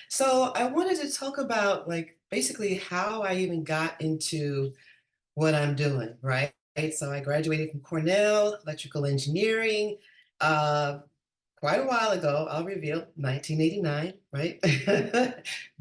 So I wanted to talk about like basically how I even got into what I'm doing, right? So I graduated from Cornell, electrical engineering, uh, quite a while ago. I'll reveal 1989, right?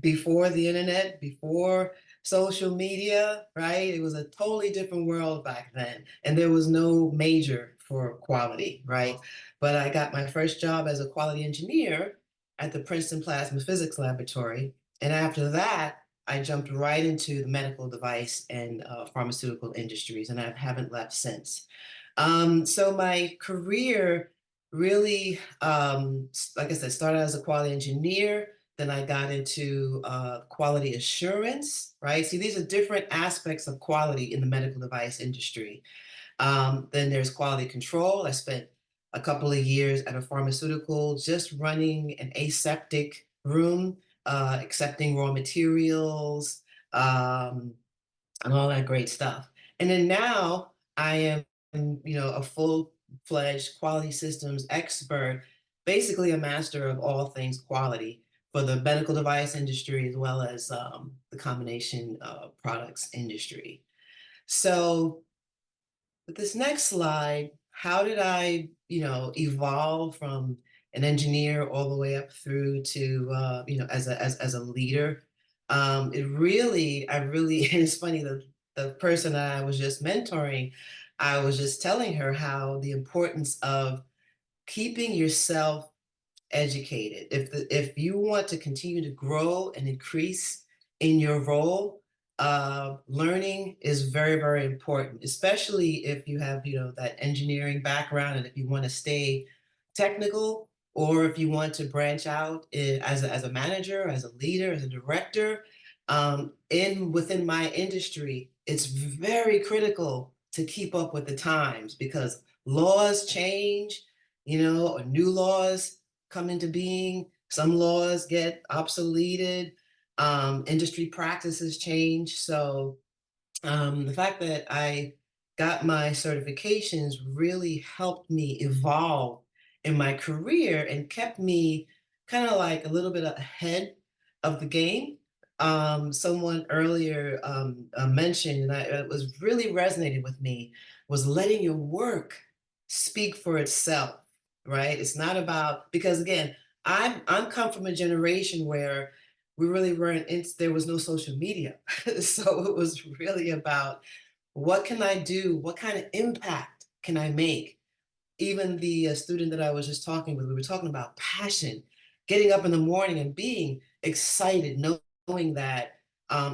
Before the internet, before social media, right? It was a totally different world back then, and there was no major for quality, right? But I got my first job as a quality engineer at the Princeton Plasma Physics Laboratory, and after that, I jumped right into the medical device and pharmaceutical industries, and I haven't left since. So my career really, like I said, started as a quality engineer. Then I got into quality assurance, right? See, these are different aspects of quality in the medical device industry. Then there's quality control. I spent a couple of years at a pharmaceutical just running an aseptic room, accepting raw materials, um, and all that great stuff. And then now I am, a full-fledged quality systems expert, basically a master of all things quality for the medical device industry as well as the combination products industry. So with this next slide, how did I, evolve from an engineer all the way up through to, as a leader? It's funny, the person that I was just mentoring, I was just telling her how the importance of keeping yourself educated. If you want to continue to grow and increase in your role, learning is very, very important, especially if you have, that engineering background and if you want to stay technical, or if you want to branch out as a manager, as a leader, as a director. In within my industry, it's very critical to keep up with the times because laws change, or new laws come into being. Some laws get obsoleted. Industry practices change. So the fact that I got my certifications really helped me evolve in my career and kept me kind of like a little bit ahead of the game. Someone earlier mentioned, and it was really resonated with me, was letting your work speak for itself, right? It's not about, because again, I'm come from a generation where we really weren't in, there was no social media. So it was really about what can I do? What kind of impact can I make? Even the student that I was just talking with, we were talking about passion, getting up in the morning and being excited, knowing that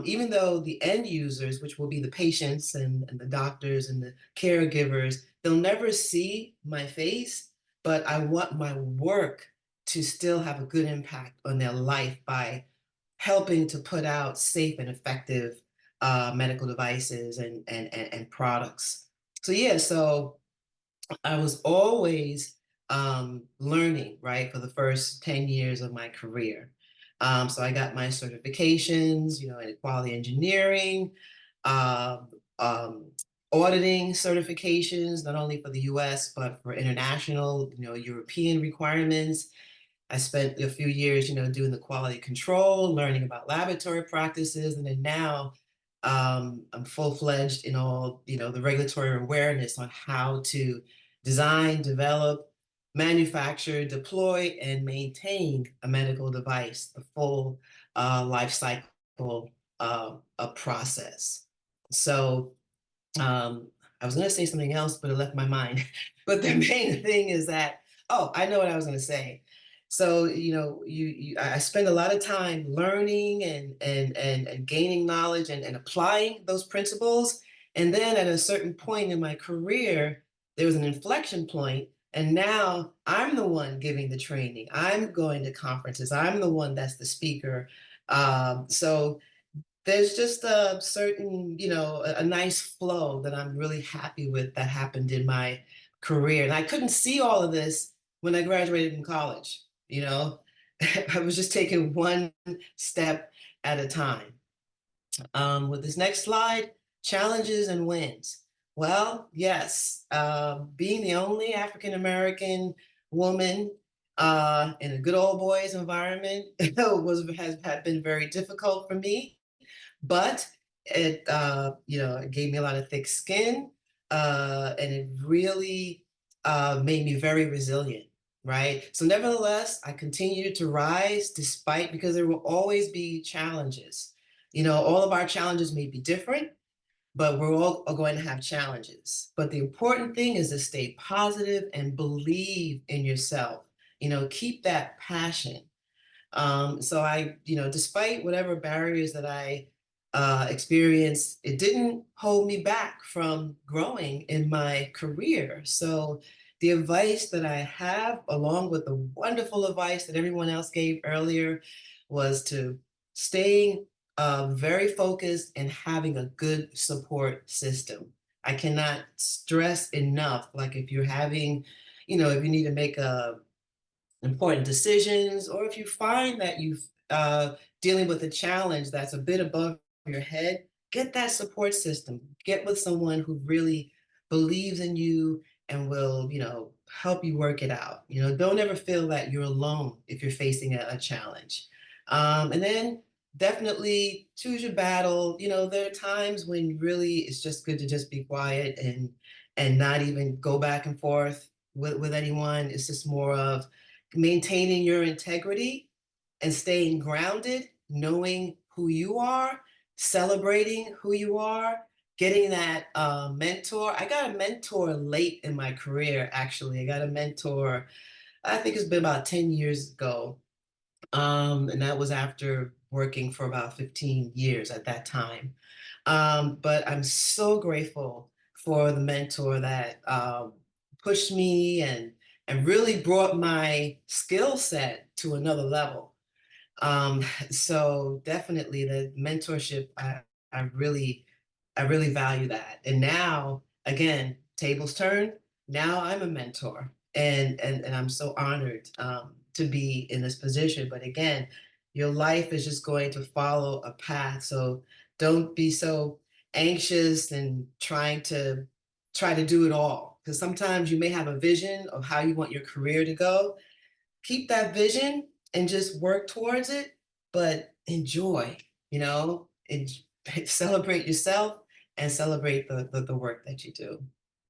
even though the end users, which will be the patients and the doctors and the caregivers, they'll never see my face, but I want my work to still have a good impact on their life by helping to put out safe and effective medical devices and products. So yeah, so I was always learning, right, for the first 10 years of my career. So I got my certifications, in quality engineering, uh, um, auditing certifications, not only for the US, but for international, European requirements. I spent a few years, doing the quality control, learning about laboratory practices, and then now I'm full-fledged in all, the regulatory awareness on how to design, develop, manufacture, deploy, and maintain a medical device, the full life cycle process. So I was going to say something else, but it left my mind. But the main thing is that, oh, I know what I was going to say. So, I spend a lot of time learning and gaining knowledge and applying those principles. And then at a certain point in my career, there was an inflection point, and now I'm the one giving the training. I'm going to conferences. I'm the one that's the speaker. So there's just a certain, a nice flow that I'm really happy with that happened in my career. And I couldn't see all of this when I graduated from college, I was just taking one step at a time. With this next slide, challenges and wins. Well, yes, being the only African American woman in a good old boys environment has had been very difficult for me, but it it gave me a lot of thick skin, and it really made me very resilient, right? So nevertheless, I continued to rise despite, because there will always be challenges. All of our challenges may be different, but we're all are going to have challenges. But the important thing is to stay positive and believe in yourself. Keep that passion. So despite whatever barriers that I experienced, it didn't hold me back from growing in my career. So the advice that I have, along with the wonderful advice that everyone else gave earlier, was to staying very focused and having a good support system. I cannot stress enough, like if you're having, if you need to make a important decisions, or if you find that you've dealing with a challenge that's a bit above your head, get that support system. Get with someone who really believes in you and will, help you work it out. Don't ever feel that you're alone if you're facing a challenge. And then definitely choose your battle. There are times when really it's just good to just be quiet and not even go back and forth with anyone. It's just more of maintaining your integrity and staying grounded, knowing who you are, celebrating who you are, getting that mentor. I got a mentor late in my career, actually. I got a mentor, I think it's been about 10 years ago. And that was after working for about 15 years at that time. But I'm so grateful for the mentor that pushed me and really brought my skill set to another level. Um, so definitely the mentorship, I really, I really value that. And now, again, tables turn. Now I'm a mentor, and I'm so honored to be in this position. But again, your life is just going to follow a path. So don't be so anxious and try to do it all. Because sometimes you may have a vision of how you want your career to go. Keep that vision and just work towards it, but enjoy, and celebrate yourself and celebrate the work that you do.